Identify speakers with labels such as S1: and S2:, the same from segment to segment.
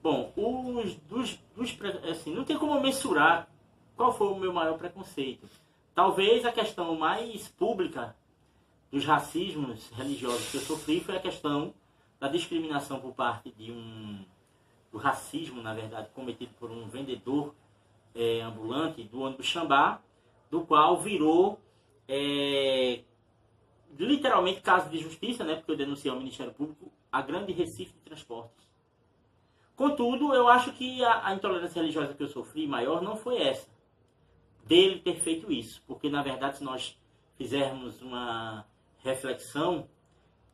S1: Bom, assim, não tem como mensurar qual foi o meu maior preconceito. Talvez a questão mais pública dos racismos religiosos que eu sofri foi a questão da discriminação por parte do racismo, na verdade, cometido por um vendedor ambulante do ônibus Xambá, do qual virou literalmente caso de justiça, né, porque eu denunciei ao Ministério Público, a Grande Recife de Transportes. Contudo, eu acho que a intolerância religiosa que eu sofri maior não foi essa, dele ter feito isso, porque na verdade se nós fizermos uma reflexão,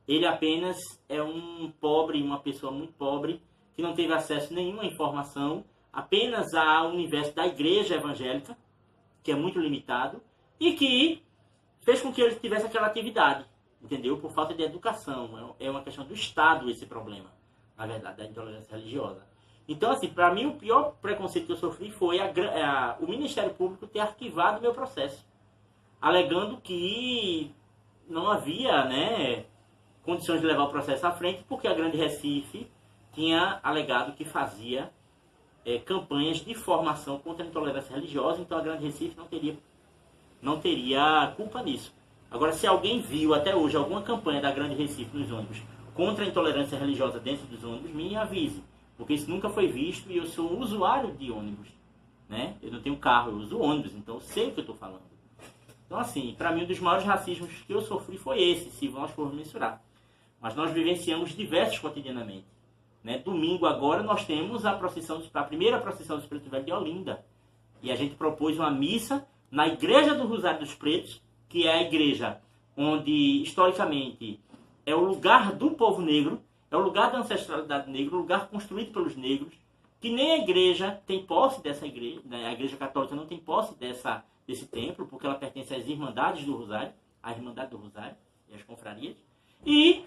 S1: ele apenas é um pobre, uma pessoa muito pobre, que não teve acesso a nenhuma informação, apenas ao universo da igreja evangélica, que é muito limitado, e que fez com que ele tivesse aquela atividade, entendeu? Por falta de educação. É uma questão do Estado esse problema, na verdade, da intolerância religiosa. Então, assim, para mim, o pior preconceito que eu sofri foi o Ministério Público ter arquivado o meu processo, alegando que não havia, né, condições de levar o processo à frente, porque a Grande Recife tinha alegado que fazia campanhas de formação contra a intolerância religiosa, então a Grande Recife não teria culpa nisso. Agora, se alguém viu até hoje alguma campanha da Grande Recife nos ônibus contra a intolerância religiosa dentro dos ônibus, me avise, porque isso nunca foi visto e eu sou um usuário de ônibus, né? Eu não tenho carro, eu uso ônibus, então eu sei o que eu estou falando. Então, assim, para mim, um dos maiores racismos que eu sofri foi esse, se nós formos mensurar. Mas nós vivenciamos diversos cotidianamente. Né? Domingo agora nós temos a primeira procissão dos Pretos Velhos de Olinda. E a gente propôs uma missa na Igreja do Rosário dos Pretos, que é a igreja onde, historicamente, é o lugar do povo negro, é o lugar da ancestralidade negra, o lugar construído pelos negros, que nem a igreja tem posse dessa igreja, né? A Igreja Católica não tem posse desse templo, porque ela pertence às Irmandades do Rosário, à Irmandade do Rosário e às confrarias. E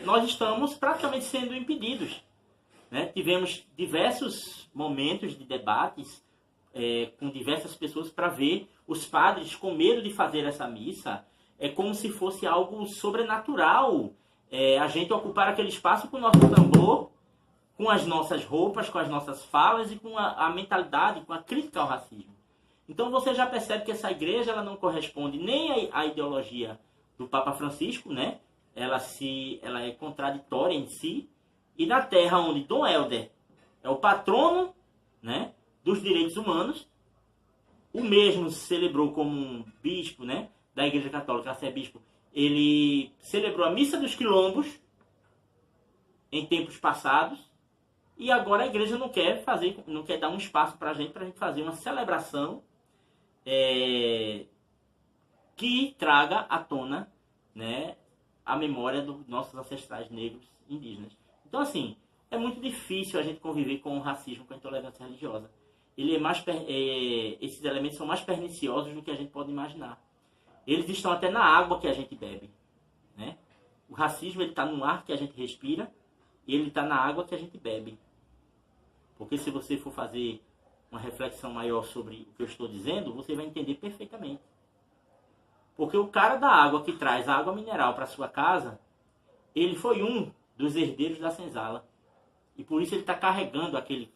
S1: nós estamos praticamente sendo impedidos. Né? Tivemos diversos momentos de debates com diversas pessoas para ver os padres com medo de fazer essa missa. É como se fosse algo sobrenatural. A gente ocupar aquele espaço com o nosso tambor, com as nossas roupas, com as nossas falas e com a mentalidade, com a crítica ao racismo. Então você já percebe que essa igreja ela não corresponde nem à ideologia do Papa Francisco, né? Ela é contraditória em si, e na terra onde Dom Helder é o patrono, né, dos direitos humanos, o mesmo se celebrou como um bispo, né, da Igreja Católica, arcebispo, ele celebrou a Missa dos Quilombos em tempos passados, e agora a igreja não quer dar um espaço para a gente fazer uma celebração que traga à tona, né, a memória dos nossos ancestrais negros indígenas. Então, assim, é muito difícil a gente conviver com o racismo, com a intolerância religiosa. Esses elementos são mais perniciosos do que a gente pode imaginar. Eles estão até na água que a gente bebe. Né? O racismo está no ar que a gente respira e ele está na água que a gente bebe. Porque se você for fazer uma reflexão maior sobre o que eu estou dizendo, você vai entender perfeitamente. Porque o cara da água que traz a água mineral para sua casa, ele foi um dos herdeiros da senzala. E por isso ele está carregando aquele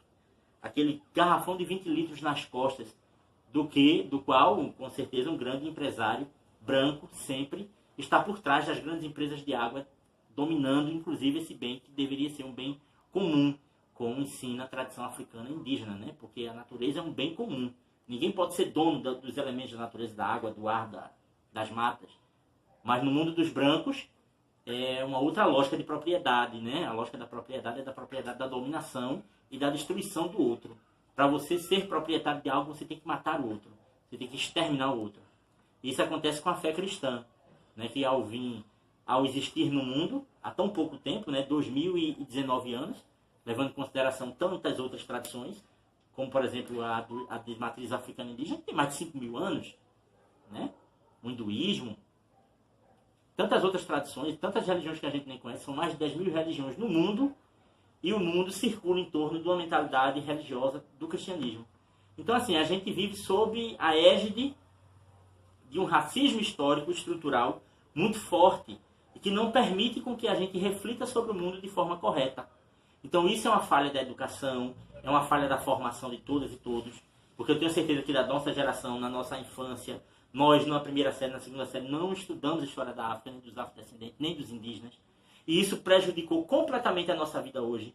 S1: garrafão de 20 litros nas costas, do qual, com certeza, um grande empresário branco sempre está por trás das grandes empresas de água, dominando, inclusive, esse bem que deveria ser um bem comum, como ensina a tradição africana e indígena, né? Porque a natureza é um bem comum. Ninguém pode ser dono dos elementos da natureza, da água, do ar, das matas. Mas no mundo dos brancos é uma outra lógica de propriedade, né? A lógica da propriedade é da propriedade da dominação e da destruição do outro. Para você ser proprietário de algo, você tem que matar o outro. Você tem que exterminar o outro. Isso acontece com a fé cristã, né? Que ao existir no mundo, há tão pouco tempo, né? 2019 anos, levando em consideração tantas outras tradições, como, por exemplo, a de matriz africana indígena, que tem mais de 5 mil anos, né? O hinduísmo, tantas outras tradições, tantas religiões que a gente nem conhece, são mais de 10 mil religiões no mundo, e o mundo circula em torno de uma mentalidade religiosa do cristianismo. Então, assim, a gente vive sob a égide de um racismo histórico, estrutural, muito forte, e que não permite com que a gente reflita sobre o mundo de forma correta. Então isso é uma falha da educação, é uma falha da formação de todas e todos, porque eu tenho certeza que da nossa geração, na nossa infância, nós, na primeira série, na segunda série, não estudamos a história da África, nem dos afrodescendentes, nem dos indígenas. E isso prejudicou completamente a nossa vida hoje.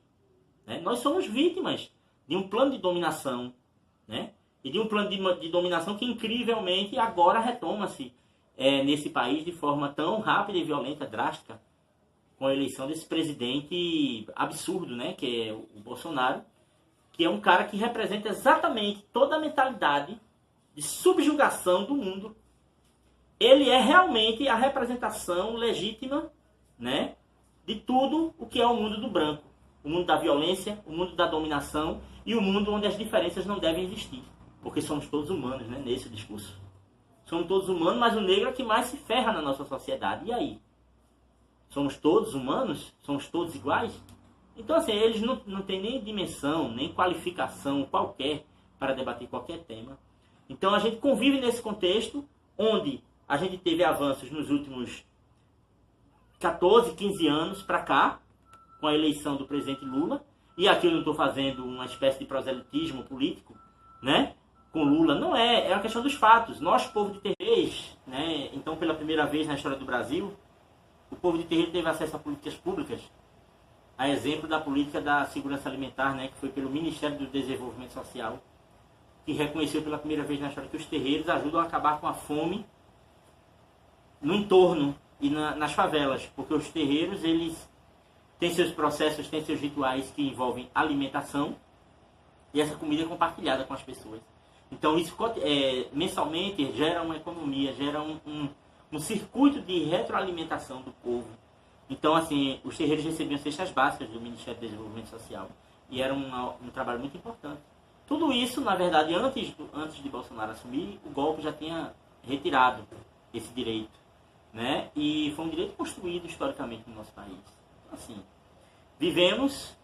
S1: Né? Nós somos vítimas de um plano de dominação, né? E de um plano de dominação que, incrivelmente, agora retoma-se nesse país de forma tão rápida e violenta, drástica, com a eleição desse presidente absurdo, né? Que é o Bolsonaro, que é um cara que representa exatamente toda a mentalidade de subjugação do mundo. Ele é realmente a representação legítima, né, de tudo o que é o mundo do branco. O mundo da violência, o mundo da dominação e o mundo onde as diferenças não devem existir. Porque somos todos humanos, né, nesse discurso. Somos todos humanos, mas o negro é que mais se ferra na nossa sociedade. E aí? Somos todos humanos? Somos todos iguais? Então, assim, eles não têm nem dimensão, nem qualificação qualquer para debater qualquer tema. Então, a gente convive nesse contexto onde a gente teve avanços nos últimos 14, 15 anos para cá, com a eleição do presidente Lula. E aqui eu não estou fazendo uma espécie de proselitismo político, né? Com Lula. Não é uma questão dos fatos. Nós, povo de Terreiros, né? Então, pela primeira vez na história do Brasil, o povo de Terreiros teve acesso a políticas públicas, a exemplo da política da segurança alimentar, né? Que foi pelo Ministério do Desenvolvimento Social, que reconheceu pela primeira vez na história que os terreiros ajudam a acabar com a fome no entorno e nas favelas, porque os terreiros, eles têm seus processos, têm seus rituais que envolvem alimentação, e essa comida é compartilhada com as pessoas. Então isso mensalmente gera uma economia, gera um circuito de retroalimentação do povo. Então, assim, os terreiros recebiam cestas básicas do Ministério do Desenvolvimento Social, e era um trabalho muito importante. Tudo isso, na verdade, antes de Bolsonaro assumir, o golpe já tinha retirado esse direito, né? E foi um direito construído historicamente no nosso país. Então, assim, vivemos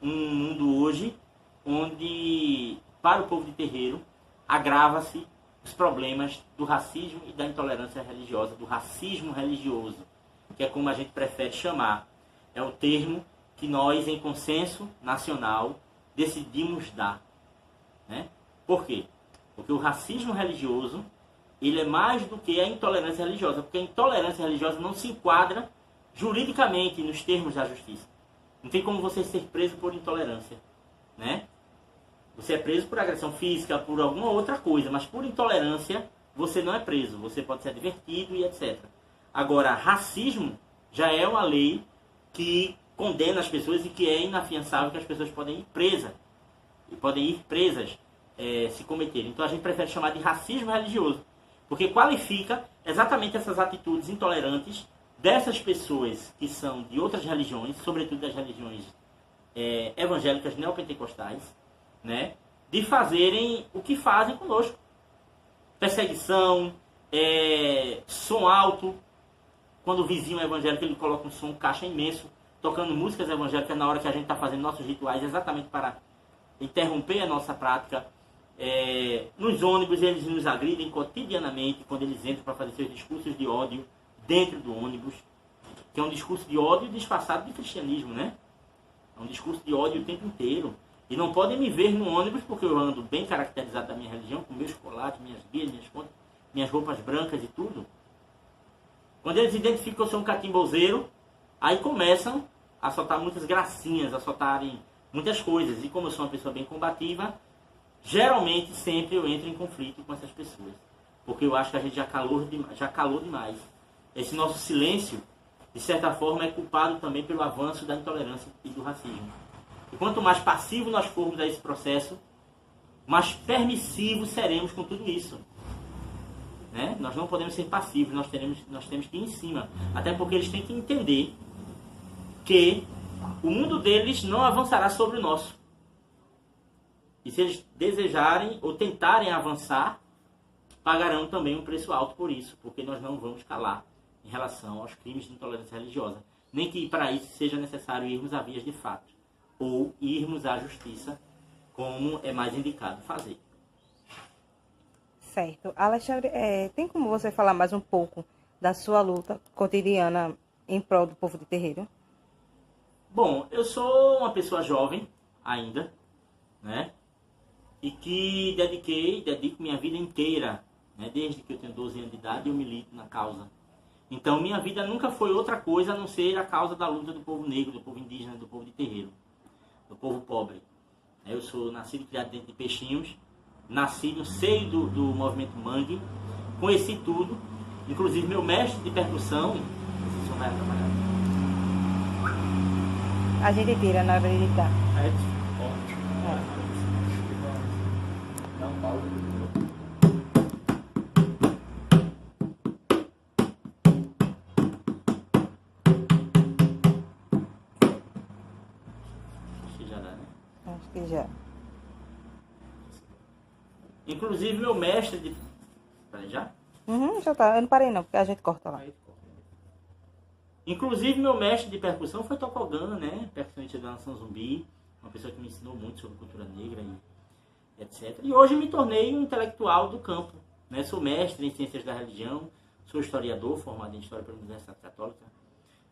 S1: um mundo hoje onde, para o povo de terreiro, agrava-se os problemas do racismo e da intolerância religiosa, do racismo religioso, que é como a gente prefere chamar. É o termo que nós, em consenso nacional, decidimos dar. Né? Por quê? Porque o racismo religioso, ele é mais do que a intolerância religiosa, porque a intolerância religiosa não se enquadra juridicamente nos termos da justiça. Não tem como você ser preso por intolerância, né? Você é preso por agressão física, por alguma outra coisa, mas por intolerância você não é preso, você pode ser advertido e etc. Agora, racismo já é uma lei que condena as pessoas e que é inafiançável, que as pessoas podem ir presas. E podem ir presas se cometerem. Então a gente prefere chamar de racismo religioso, porque qualifica exatamente essas atitudes intolerantes dessas pessoas que são de outras religiões, sobretudo das religiões evangélicas neopentecostais, né, de fazerem o que fazem conosco. Perseguição, som alto. Quando o vizinho é evangélico, ele coloca um som caixa imenso, tocando músicas evangélicas na hora que a gente está fazendo nossos rituais, exatamente para interromper a nossa prática. Nos ônibus, eles nos agridem cotidianamente quando eles entram para fazer seus discursos de ódio dentro do ônibus, que é um discurso de ódio disfarçado de cristianismo, né? É um discurso de ódio o tempo inteiro. E não podem me ver no ônibus porque eu ando bem caracterizado da minha religião, com meus chocolates, minhas guias, minhas contas, minhas roupas brancas e tudo. Quando eles identificam que eu sou um catimbozeiro, aí começam a soltar muitas gracinhas, a soltarem muitas coisas. E como eu sou uma pessoa bem combativa, geralmente sempre eu entro em conflito com essas pessoas. Porque eu acho que a gente já calou demais. Esse nosso silêncio, de certa forma, é culpado também pelo avanço da intolerância e do racismo. E quanto mais passivo nós formos a esse processo, mais permissivos seremos com tudo isso. Né? Nós não podemos ser passivos, nós temos que ir em cima. Até porque eles têm que entender que o mundo deles não avançará sobre o nosso. E se eles desejarem ou tentarem avançar, pagarão também um preço alto por isso, porque nós não vamos calar em relação aos crimes de intolerância religiosa. Nem que para isso seja necessário irmos a vias de fato, ou irmos à justiça, como é mais indicado fazer.
S2: Certo. Alexandre, tem como você falar mais um pouco da sua luta cotidiana em prol do povo de terreiro?
S1: Bom, eu sou uma pessoa jovem ainda, né? E que dedico minha vida inteira, né? Desde que eu tenho 12 anos de idade, eu milito na causa. Então, minha vida nunca foi outra coisa a não ser a causa da luta do povo negro, do povo indígena, do povo de terreiro, do povo pobre. Eu sou nascido e criado dentro de Peixinhos, nasci no seio do movimento Mangue, conheci tudo, inclusive meu mestre de percussão, esse som vai atrapalhar.
S2: A gente tira na hora de editar.
S1: Dá um pau. Acho que já dá, né?
S2: Acho que já.
S1: Inclusive meu mestre de... Peraí, já?
S2: Já tá. Eu não parei não, porque a gente corta lá.
S1: Inclusive meu mestre de percussão foi Tocogan, né? Percussionista da Nação Zumbi, uma pessoa que me ensinou muito sobre cultura negra e etc. E hoje me tornei um intelectual do campo, né? Sou mestre em ciências da religião, sou historiador formado em história pela Universidade Católica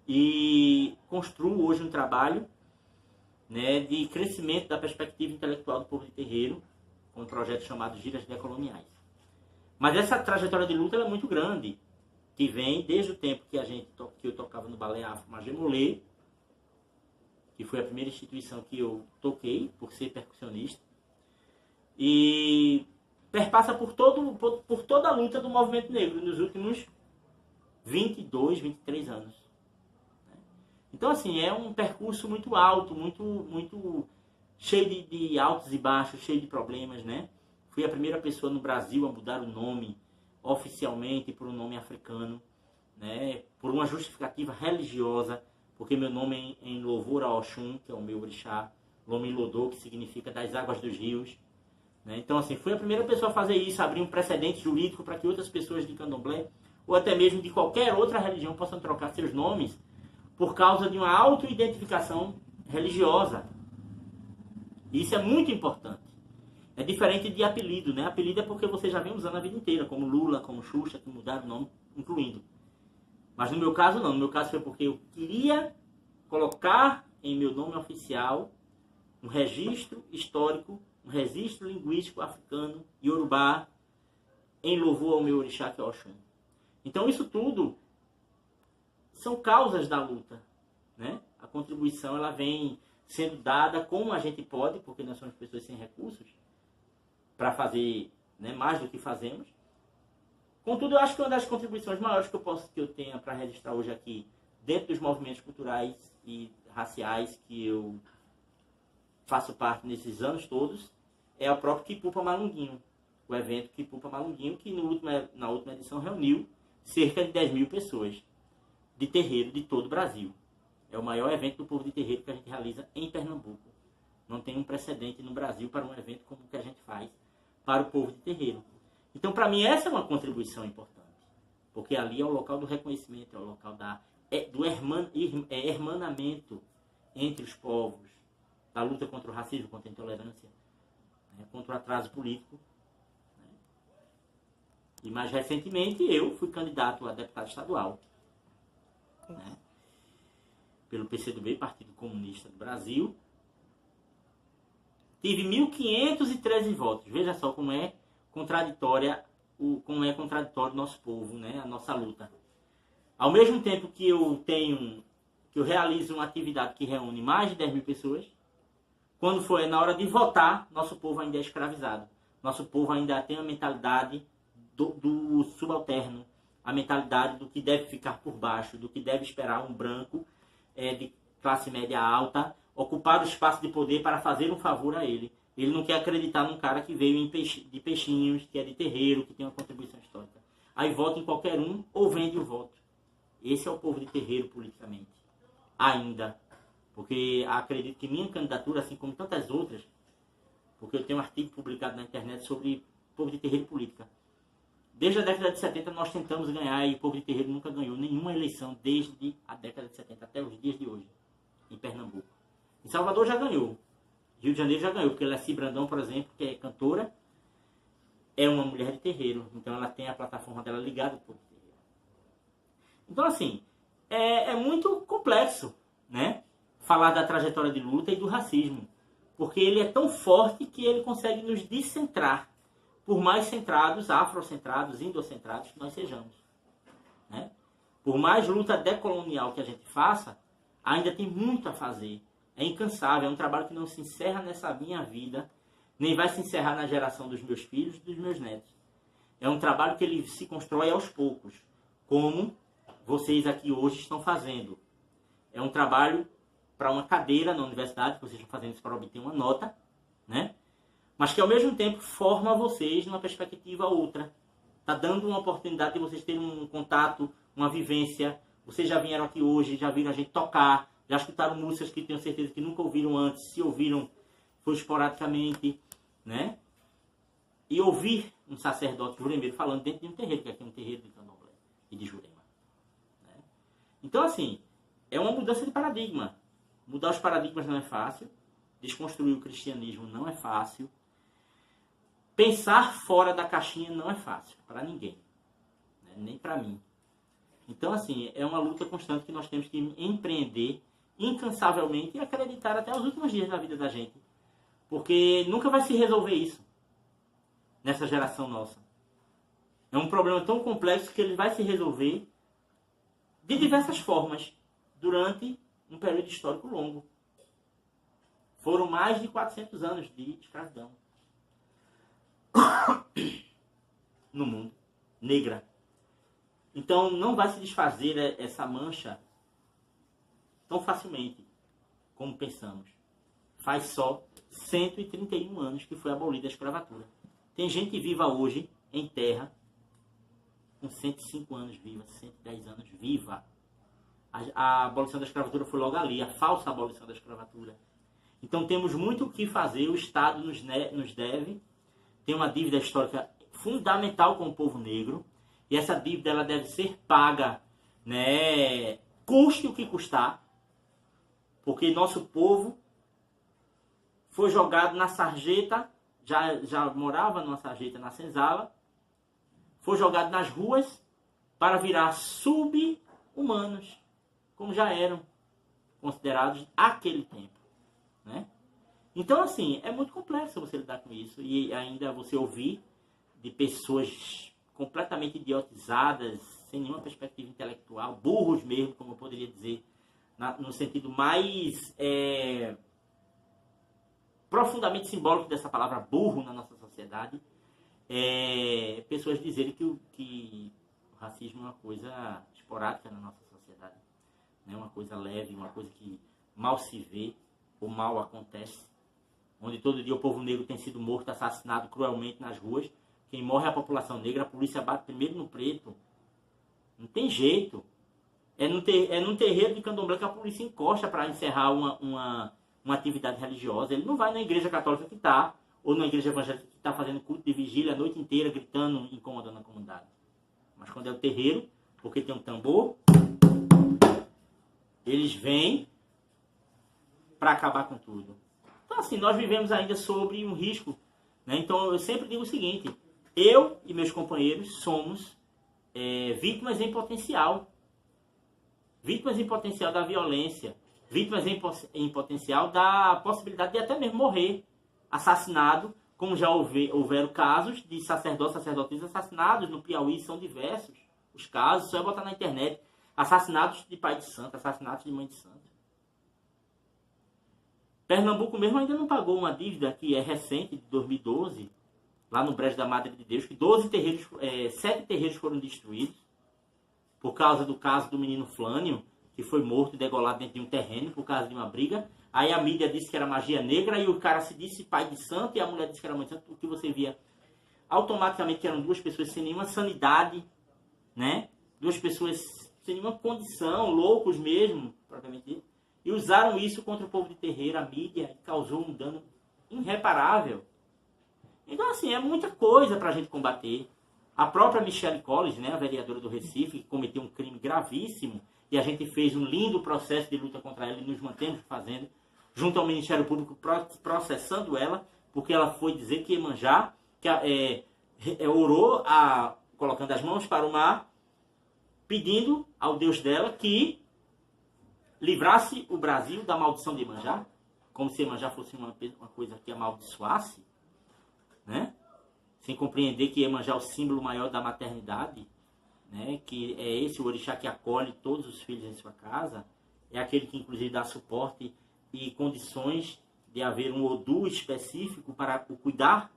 S1: e construo hoje um trabalho, né, de crescimento da perspectiva intelectual do povo de terreiro, com um projeto chamado Giras Decoloniais. Mas essa trajetória de luta ela é muito grande, que vem desde o tempo que eu tocava no Balé Afro Magemolê, que foi a primeira instituição que eu toquei, por ser percussionista, e perpassa por toda a luta do movimento negro nos últimos 22, 23 anos. Então, assim, é um percurso muito alto, muito cheio de altos e baixos, cheio de problemas, né? Fui a primeira pessoa no Brasil a mudar o nome oficialmente por um nome africano, né? Por uma justificativa religiosa, porque meu nome é em louvor a Oxum, que é o meu orixá, Lomi Lodô, que significa das águas dos rios, né? Então, assim, fui a primeira pessoa a fazer isso, abrir um precedente jurídico para que outras pessoas de candomblé, ou até mesmo de qualquer outra religião, possam trocar seus nomes por causa de uma auto-identificação religiosa. Isso é muito importante. É diferente de apelido, né? Apelido é porque você já vem usando a vida inteira, como Lula, como Xuxa, que mudaram o nome, incluindo. Mas no meu caso, não. No meu caso foi porque eu queria colocar em meu nome oficial um registro histórico, um registro linguístico africano, iorubá, em louvor ao meu orixá, que é Oxum. Então isso tudo são causas da luta, né? A contribuição ela vem sendo dada como a gente pode, porque nós somos pessoas sem recursos para fazer, né, mais do que fazemos. Contudo, eu acho que uma das contribuições maiores que eu tenha para registrar hoje aqui, dentro dos movimentos culturais e raciais que eu faço parte nesses anos todos, é o próprio Kipupa Malunguinho, o evento Kipupa Malunguinho, que na última edição reuniu cerca de 10 mil pessoas de terreiro de todo o Brasil. É o maior evento do povo de terreiro que a gente realiza em Pernambuco. Não tem um precedente no Brasil para um evento como o que a gente faz para o povo de terreiro. Então, para mim, essa é uma contribuição importante. Porque ali é o local do reconhecimento, é o local do hermanamento entre os povos, da luta contra o racismo, contra a intolerância, né, contra o atraso político. Né. E mais recentemente, eu fui candidato a deputado estadual, né, pelo PCdoB, Partido Comunista do Brasil. Tive 1.513 votos. Veja só como é contraditório o nosso povo, né? A nossa luta. Ao mesmo tempo que eu realizo uma atividade que reúne mais de 10 mil pessoas, quando for na hora de votar, nosso povo ainda é escravizado. Nosso povo ainda tem a mentalidade do subalterno, a mentalidade do que deve ficar por baixo, do que deve esperar um branco de classe média alta ocupar o espaço de poder para fazer um favor a ele. Ele não quer acreditar num cara que veio de Peixinhos, que é de terreiro, que tem uma contribuição histórica. Aí vota em qualquer um ou vende o voto. Esse é o povo de terreiro politicamente. Ainda. Porque acredito que minha candidatura, assim como tantas outras, porque eu tenho um artigo publicado na internet sobre povo de terreiro e política. Desde a década de 70 nós tentamos ganhar e o povo de terreiro nunca ganhou nenhuma eleição desde a década de 70 até os dias de hoje, em Pernambuco. Em Salvador já ganhou. Rio de Janeiro já ganhou, porque Leci Brandão, por exemplo, que é cantora, é uma mulher de terreiro. Então ela tem a plataforma dela ligada ao povo de terreiro. Então, assim, é muito complexo, né? falar da trajetória de luta e do racismo. Porque ele é tão forte que ele consegue nos descentrar, por mais centrados, afrocentrados, indocentrados que nós sejamos. Né? Por mais luta decolonial que a gente faça, ainda tem muito a fazer. É incansável, é um trabalho que não se encerra nessa minha vida, nem vai se encerrar na geração dos meus filhos e dos meus netos. É um trabalho que ele se constrói aos poucos, como vocês aqui hoje estão fazendo. É um trabalho para uma cadeira na universidade, que vocês estão fazendo isso para obter uma nota, né? Mas que ao mesmo tempo forma vocês numa perspectiva outra. Está dando uma oportunidade de vocês terem um contato, uma vivência. Vocês já vieram aqui hoje, já viram a gente tocar, já escutaram músicas que tenho certeza que nunca ouviram antes. Se ouviram, foi esporadicamente, né? E ouvir um sacerdote juremeiro falando dentro de um terreiro, que aqui é um terreiro de candomblé e de Jurema. Né? Então, assim, é uma mudança de paradigma. Mudar os paradigmas não é fácil. Desconstruir o cristianismo não é fácil. Pensar fora da caixinha não é fácil para ninguém. Né? Nem para mim. Então, assim, é uma luta constante que nós temos que empreender incansavelmente e acreditar até os últimos dias da vida da gente. Porque nunca vai se resolver isso nessa geração nossa. É um problema tão complexo que ele vai se resolver de diversas formas durante um período histórico longo. Foram mais de 400 anos de escravidão no mundo, negra. Então não vai se desfazer essa mancha tão facilmente como pensamos. Faz só 131 anos que foi abolida a escravatura. Tem gente viva hoje em terra com 105 anos viva, 110 anos viva. A abolição da escravatura foi logo ali, a falsa abolição da escravatura. Então temos muito o que fazer, o Estado nos deve, tem uma dívida histórica fundamental com o povo negro, e essa dívida ela deve ser paga, né, custe o que custar, porque nosso povo foi jogado na sarjeta, já morava numa sarjeta na senzala, foi jogado nas ruas para virar sub-humanos, como já eram considerados naquele tempo. Né? Então, assim, é muito complexo você lidar com isso e ainda você ouvir de pessoas completamente idiotizadas, sem nenhuma perspectiva intelectual, burros mesmo, como eu poderia dizer, no sentido mais profundamente simbólico dessa palavra burro na nossa sociedade, pessoas dizerem que o racismo é uma coisa esporádica na nossa sociedade, né? Uma coisa leve, uma coisa que mal se vê ou mal acontece, onde todo dia o povo negro tem sido morto, assassinado cruelmente nas ruas. Quem morre é a população negra, a polícia bate primeiro no preto. Não tem jeito. É num terreiro de candomblé que a polícia encosta para encerrar uma atividade religiosa. Ele não vai na igreja católica que está, ou na igreja evangélica que está fazendo culto de vigília a noite inteira, gritando, incomodando a comunidade. Mas quando é o terreiro, porque tem um tambor, eles vêm para acabar com tudo. Então, assim, nós vivemos ainda sobre um risco. Né? Então, eu sempre digo o seguinte, eu e meus companheiros somos vítimas em potencial. Vítimas em potencial da violência. Vítimas em potencial da possibilidade de até mesmo morrer. Assassinado, como já houveram casos de sacerdotes, sacerdotisas assassinados no Piauí, são diversos os casos, só é botar na internet. Assassinatos de pai de santo, assassinatos de mãe de santo. Pernambuco mesmo ainda não pagou uma dívida que é recente, de 2012, lá no Brejo da Madre de Deus, que 7 terreiros foram destruídos por causa do caso do menino Flânio, que foi morto e degolado dentro de um terreno por causa de uma briga. Aí a mídia disse que era magia negra e o cara se disse pai de santo e a mulher disse que era mãe de santo, o que você via automaticamente que eram duas pessoas sem nenhuma sanidade, né? Duas pessoas sem nenhuma condição, loucos mesmo, propriamente dito. E usaram isso contra o povo de terreiro, a mídia, e causou um dano irreparável. Então, assim, é muita coisa para a gente combater. A própria Michelle Collins, né, a vereadora do Recife, que cometeu um crime gravíssimo, e a gente fez um lindo processo de luta contra ela e nos mantemos fazendo, junto ao Ministério Público, processando ela, porque ela foi dizer que Iemanjá, orou, colocando as mãos para o mar, pedindo ao Deus dela que livrasse o Brasil da maldição de Iemanjá, como se Iemanjá fosse uma coisa que amaldiçoasse, né? Sem compreender que Iemanjá é o símbolo maior da maternidade, né? Que é esse o orixá que acolhe todos os filhos em sua casa, é aquele que inclusive dá suporte e condições de haver um Odu específico para o cuidar.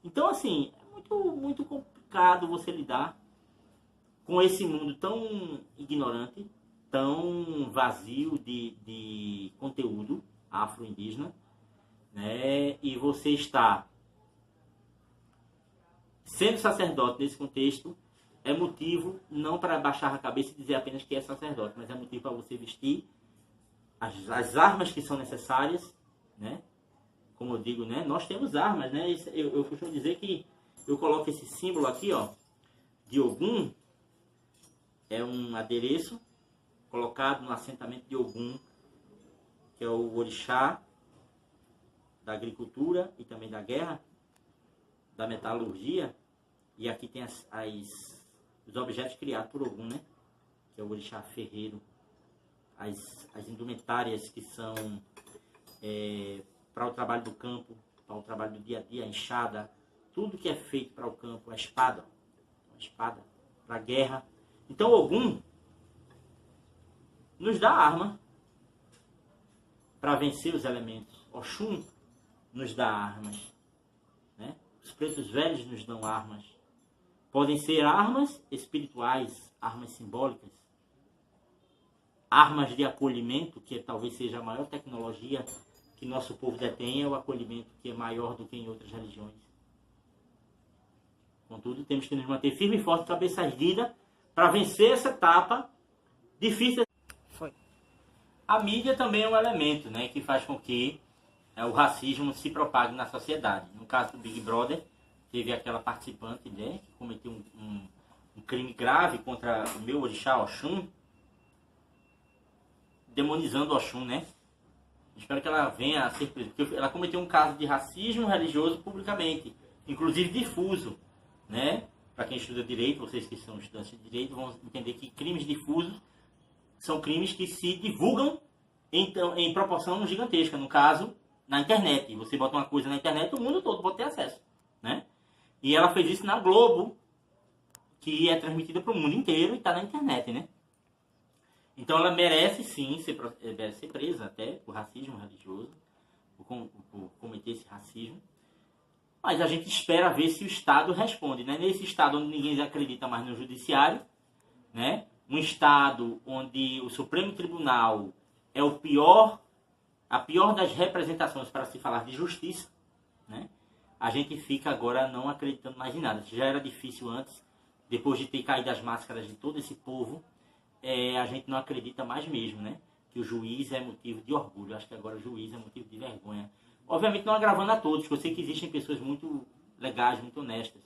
S1: Então, assim, é muito complicado você lidar com esse mundo tão ignorante, tão vazio de conteúdo afro-indígena, né? E você está sendo sacerdote nesse contexto é motivo não para baixar a cabeça e dizer apenas que é sacerdote, mas é motivo para você vestir as armas que são necessárias, né? Como eu digo, né? Nós temos armas, né? Eu costumo dizer que eu coloco esse símbolo aqui, ó, de Ogum, é um adereço colocado no assentamento de Ogum, que é o orixá da agricultura e também da guerra, da metalurgia, e aqui tem os objetos criados por Ogum, né? Que é o orixá ferreiro, as indumentárias que são para o trabalho do campo, para o trabalho do dia a dia, a enxada, tudo que é feito para o campo, a espada para a guerra. Então Ogum nos dá arma para vencer os elementos. Oxum nos dá armas, né? Os pretos velhos nos dão armas. Podem ser armas espirituais, armas simbólicas, armas de acolhimento, que talvez seja a maior tecnologia que nosso povo detém, é o acolhimento, que é maior do que em outras religiões. Contudo, temos que nos manter firme e forte, cabeça erguida, para vencer essa etapa difícil.
S2: Foi.
S1: A mídia também é um elemento, né, que faz com que o racismo se propague na sociedade. No caso do Big Brother, teve aquela participante, né, que cometeu um crime grave contra o meu orixá Oxum, demonizando Oxum, né? Espero que ela venha a ser presa, porque ela cometeu um caso de racismo religioso publicamente, inclusive difuso, né? Para quem estuda direito, vocês que são estudantes de direito vão entender que crimes difusos são crimes que se divulgam em proporção gigantesca, no caso, na internet. Você bota uma coisa na internet, o mundo todo pode ter acesso, né? E ela fez isso na Globo, que é transmitida para o mundo inteiro e está na internet, né? Então ela merece sim ser presa até por racismo religioso, por cometer esse racismo. Mas a gente espera ver se o Estado responde, né? Nesse Estado onde ninguém acredita mais no judiciário, né? Um Estado onde o Supremo Tribunal é a pior das representações para se falar de justiça, né? A gente fica agora não acreditando mais em nada. Já era difícil antes, depois de ter caído as máscaras de todo esse povo, a gente não acredita mais mesmo, né? Que o juiz é motivo de orgulho. Acho que agora o juiz é motivo de vergonha. Obviamente não agravando a todos, porque eu sei que existem pessoas muito legais, muito honestas.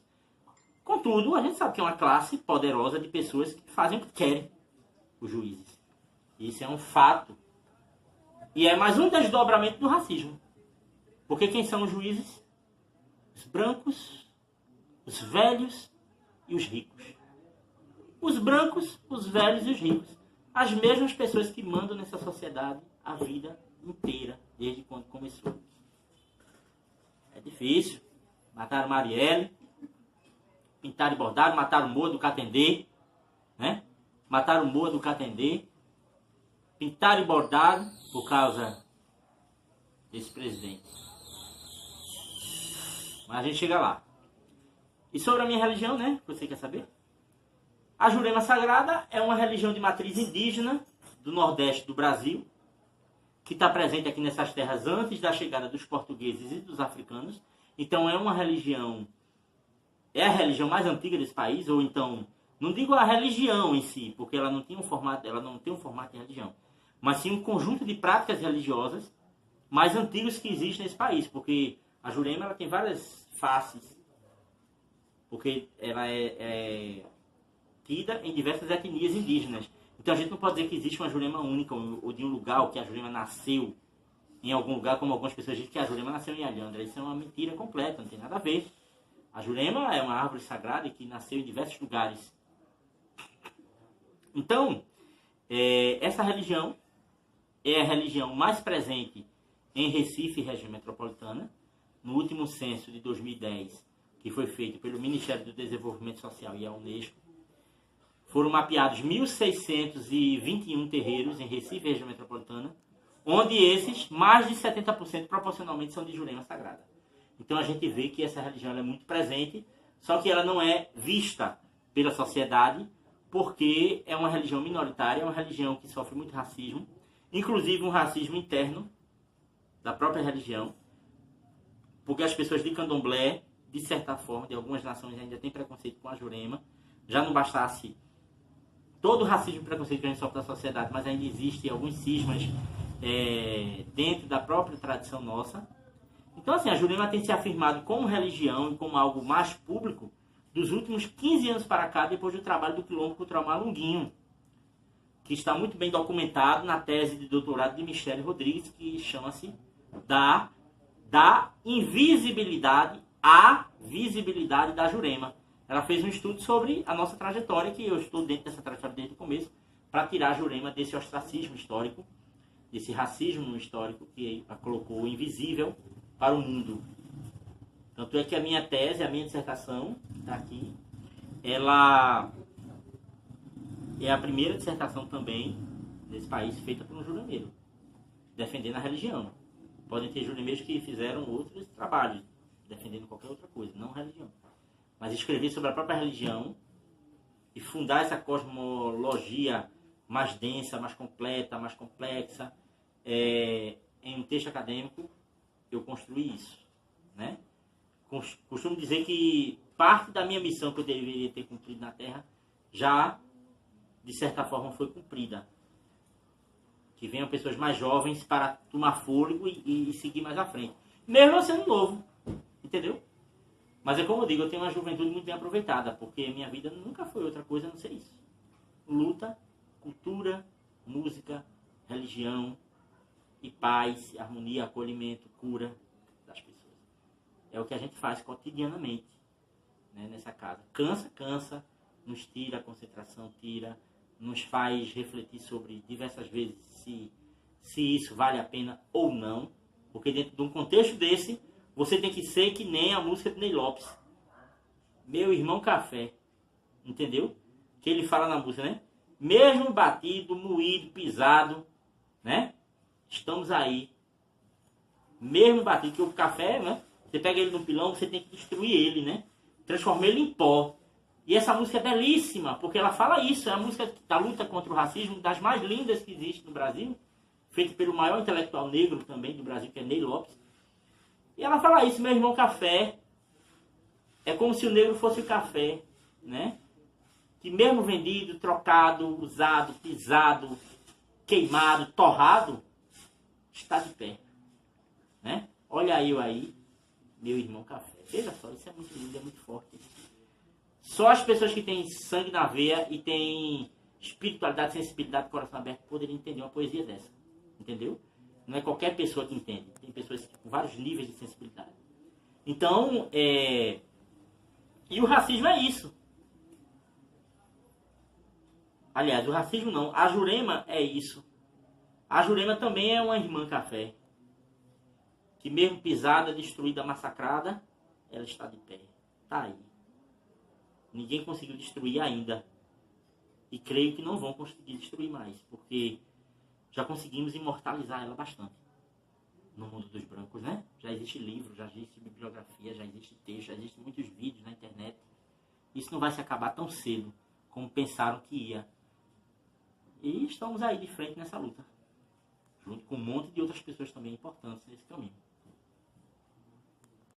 S1: Contudo, a gente sabe que é uma classe poderosa de pessoas que fazem o que querem, os juízes. Isso é um fato. E é mais um desdobramento do racismo. Porque quem são os juízes? Os brancos, os velhos e os ricos. Os brancos, os velhos e os ricos. As mesmas pessoas que mandam nessa sociedade a vida inteira, desde quando começou. É difícil. Mataram Marielle, pintaram e bordaram, mataram Moa do Catendê, né? Mataram Moa do Catendê, pintaram e bordaram por causa desse presidente. Mas a gente chega lá. E sobre a minha religião, né? Você quer saber? A Jurema Sagrada é uma religião de matriz indígena do Nordeste do Brasil, que está presente aqui nessas terras antes da chegada dos portugueses e dos africanos. Então é uma religião, é a religião mais antiga desse país, ou então, não digo a religião em si, porque ela não tem um formato de religião, mas sim um conjunto de práticas religiosas mais antigos que existem nesse país, porque a Jurema ela tem várias faces, porque ela é tida em diversas etnias indígenas. Então a gente não pode dizer que existe uma Jurema única, ou de um lugar, ou que a Jurema nasceu em algum lugar, como algumas pessoas dizem que a Jurema nasceu em Alhandra. Isso é uma mentira completa, não tem nada a ver. A Jurema é uma árvore sagrada que nasceu em diversos lugares. Então, essa religião, é a religião mais presente em Recife e região metropolitana. No último censo de 2010, que foi feito pelo Ministério do Desenvolvimento Social e a Unesco, foram mapeados 1.621 terreiros em Recife e região metropolitana, onde esses, mais de 70% proporcionalmente são de Jurema Sagrada. Então a gente vê que essa religião é muito presente, só que ela não é vista pela sociedade, porque é uma religião minoritária, é uma religião que sofre muito racismo, inclusive um racismo interno da própria religião, porque as pessoas de candomblé, de certa forma, de algumas nações ainda têm preconceito com a Jurema. Já não bastasse todo o racismo e preconceito que a gente sofre da sociedade, mas ainda existem alguns cismas dentro da própria tradição nossa. Então, assim, a Jurema tem se afirmado como religião e como algo mais público dos últimos 15 anos para cá, depois do trabalho do Quilombo Cultural Malunguinho, que está muito bem documentado na tese de doutorado de Michele Rodrigues, que chama-se da invisibilidade à visibilidade da Jurema. Ela fez um estudo sobre a nossa trajetória, que eu estou dentro dessa trajetória desde o começo, para tirar a Jurema desse ostracismo histórico, desse racismo histórico que a colocou invisível para o mundo. Tanto é que a minha tese, a minha dissertação, que está aqui, ela é a primeira dissertação também desse país feita por um juremeiro, defendendo a religião. Podem ter juremeiros que fizeram outros trabalhos, defendendo qualquer outra coisa, não religião. Mas escrever sobre a própria religião e fundar essa cosmologia mais densa, mais completa, mais complexa, em um texto acadêmico, eu construí isso, né? Costumo dizer que parte da minha missão que eu deveria ter cumprido na Terra já, de certa forma, foi cumprida. Que venham pessoas mais jovens para tomar fôlego e seguir mais à frente. Mesmo eu sendo novo, entendeu? Mas é como eu digo, eu tenho uma juventude muito bem aproveitada, porque minha vida nunca foi outra coisa a não ser isso. Luta, cultura, música, religião e paz, harmonia, acolhimento, cura das pessoas. É o que a gente faz cotidianamente, né, nessa casa. Cansa, nos tira a concentração, nos faz refletir sobre diversas vezes se isso vale a pena ou não, porque dentro de um contexto desse, você tem que ser que nem a música de Ney Lopes, Meu Irmão Café, entendeu? Que ele fala na música, né? Mesmo batido, moído, pisado, né? Estamos aí. Mesmo batido, que o café, né? Você pega ele no pilão, você tem que destruir ele, né? Transformar ele em pó. E essa música é belíssima, porque ela fala isso. É a música da luta contra o racismo, das mais lindas que existe no Brasil, feita pelo maior intelectual negro também do Brasil, que é Ney Lopes. E ela fala isso, meu irmão café. É como se o negro fosse o café, né? Que mesmo vendido, trocado, usado, pisado, queimado, torrado, está de pé, né? Olha eu aí, meu irmão café. Veja só, isso é muito lindo, é muito forte. Só as pessoas que têm sangue na veia e têm espiritualidade, sensibilidade, coração aberto poderiam entender uma poesia dessa, entendeu? Não é qualquer pessoa que entende. Tem pessoas com vários níveis de sensibilidade. Então, e o racismo é isso. Aliás, o racismo não. A Jurema é isso. A Jurema também é uma irmã café. Que mesmo pisada, destruída, massacrada, ela está de pé. Está aí. Ninguém conseguiu destruir ainda. E creio que não vão conseguir destruir mais. Porque já conseguimos imortalizar ela bastante. No mundo dos brancos, né? Já existe livro, já existe bibliografia, já existe texto, já existem muitos vídeos na internet. Isso não vai se acabar tão cedo como pensaram que ia. E estamos aí de frente nessa luta. Junto com um monte de outras pessoas também importantes nesse caminho.